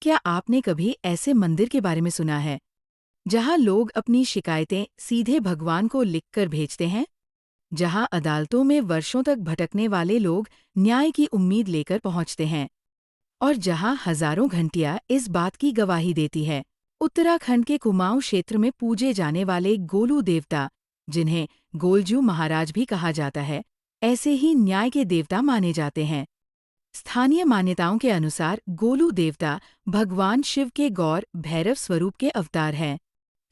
क्या आपने कभी ऐसे मंदिर के बारे में सुना है जहां लोग अपनी शिकायतें सीधे भगवान को लिखकर भेजते हैं? जहां अदालतों में वर्षों तक भटकने वाले लोग न्याय की उम्मीद लेकर पहुंचते हैं और जहां हजारों घंटियां इस बात की गवाही देती है। उत्तराखंड के कुमाऊं क्षेत्र में पूजे जाने वाले गोलू देवता, जिन्हें गोलजू महाराज भी कहा जाता है, ऐसे ही न्याय के देवता माने जाते हैं। स्थानीय मान्यताओं के अनुसार गोलू देवता भगवान शिव के गौर भैरव स्वरूप के अवतार हैं।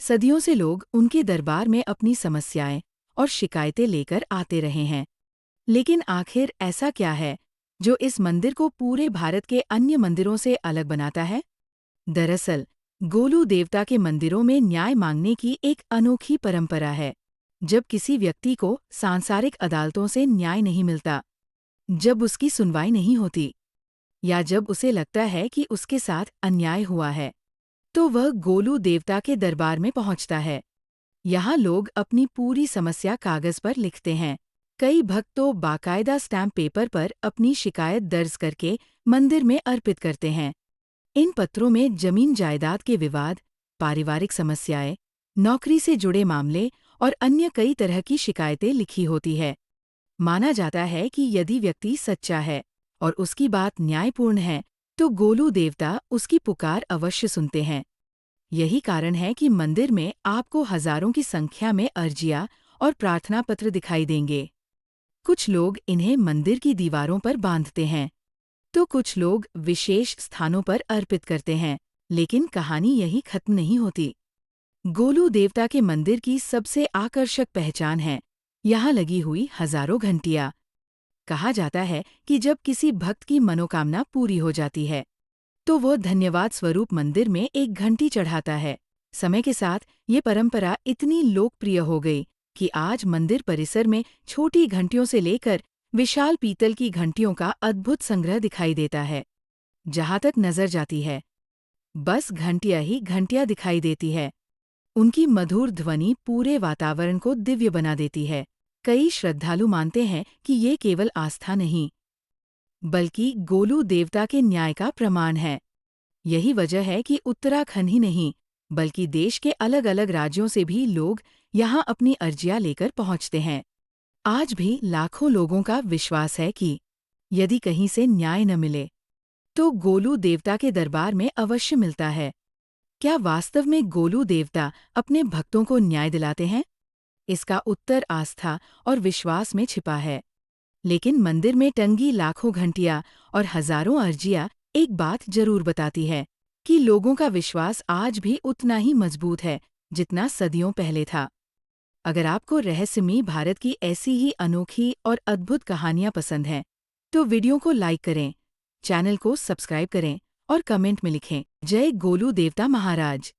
सदियों से लोग उनके दरबार में अपनी समस्याएं और शिकायतें लेकर आते रहे हैं। लेकिन आखिर ऐसा क्या है जो इस मंदिर को पूरे भारत के अन्य मंदिरों से अलग बनाता है? दरअसल, गोलू देवता के मंदिरों में न्याय मांगने की एक अनोखी परंपरा है। जब किसी व्यक्ति को सांसारिक अदालतों से न्याय नहीं मिलता, जब उसकी सुनवाई नहीं होती, या जब उसे लगता है कि उसके साथ अन्याय हुआ है, तो वह गोलू देवता के दरबार में पहुंचता है। यहाँ लोग अपनी पूरी समस्या कागज पर लिखते हैं। कई भक्त तो बाकायदा स्टैम्प पेपर पर अपनी शिकायत दर्ज करके मंदिर में अर्पित करते हैं। इन पत्रों में जमीन जायदाद के विवाद, पारिवारिक समस्याएं, नौकरी से जुड़े मामले और अन्य कई तरह की शिकायतें लिखी होती है। माना जाता है कि यदि व्यक्ति सच्चा है और उसकी बात न्यायपूर्ण है, तो गोलू देवता उसकी पुकार अवश्य सुनते हैं। यही कारण है कि मंदिर में आपको हजारों की संख्या में अर्जियां और प्रार्थना पत्र दिखाई देंगे। कुछ लोग इन्हें मंदिर की दीवारों पर बांधते हैं, तो कुछ लोग विशेष स्थानों पर अर्पित करते हैं। लेकिन कहानी यही खत्म नहीं होती। गोलू देवता के मंदिर की सबसे आकर्षक पहचान है यहाँ लगी हुई हजारों घंटियां। कहा जाता है कि जब किसी भक्त की मनोकामना पूरी हो जाती है, तो वो धन्यवाद स्वरूप मंदिर में एक घंटी चढ़ाता है। समय के साथ ये परंपरा इतनी लोकप्रिय हो गई कि आज मंदिर परिसर में छोटी घंटियों से लेकर विशाल पीतल की घंटियों का अद्भुत संग्रह दिखाई देता है। जहां तक नजर जाती है, बस घंटियां ही घंटियां दिखाई देती है। उनकी मधुर ध्वनि पूरे वातावरण को दिव्य बना देती है। कई श्रद्धालु मानते हैं कि ये केवल आस्था नहीं, बल्कि गोलू देवता के न्याय का प्रमाण है। यही वजह है कि उत्तराखंड ही नहीं, बल्कि देश के अलग अलग राज्यों से भी लोग यहाँ अपनी अर्जियां लेकर पहुँचते हैं। आज भी लाखों लोगों का विश्वास है कि यदि कहीं से न्याय न मिले, तो गोलू देवता के दरबार में अवश्य मिलता है। क्या वास्तव में गोलू देवता अपने भक्तों को न्याय दिलाते हैं? इसका उत्तर आस्था और विश्वास में छिपा है। लेकिन मंदिर में टंगी लाखों घंटियां और हजारों अर्जियां एक बात जरूर बताती है कि लोगों का विश्वास आज भी उतना ही मजबूत है जितना सदियों पहले था। अगर आपको रहस्यमयी भारत की ऐसी ही अनोखी और अद्भुत कहानियां पसंद हैं, तो वीडियो को लाइक करें, चैनल को सब्सक्राइब करें और कमेंट में लिखें, जय गोलू देवता महाराज।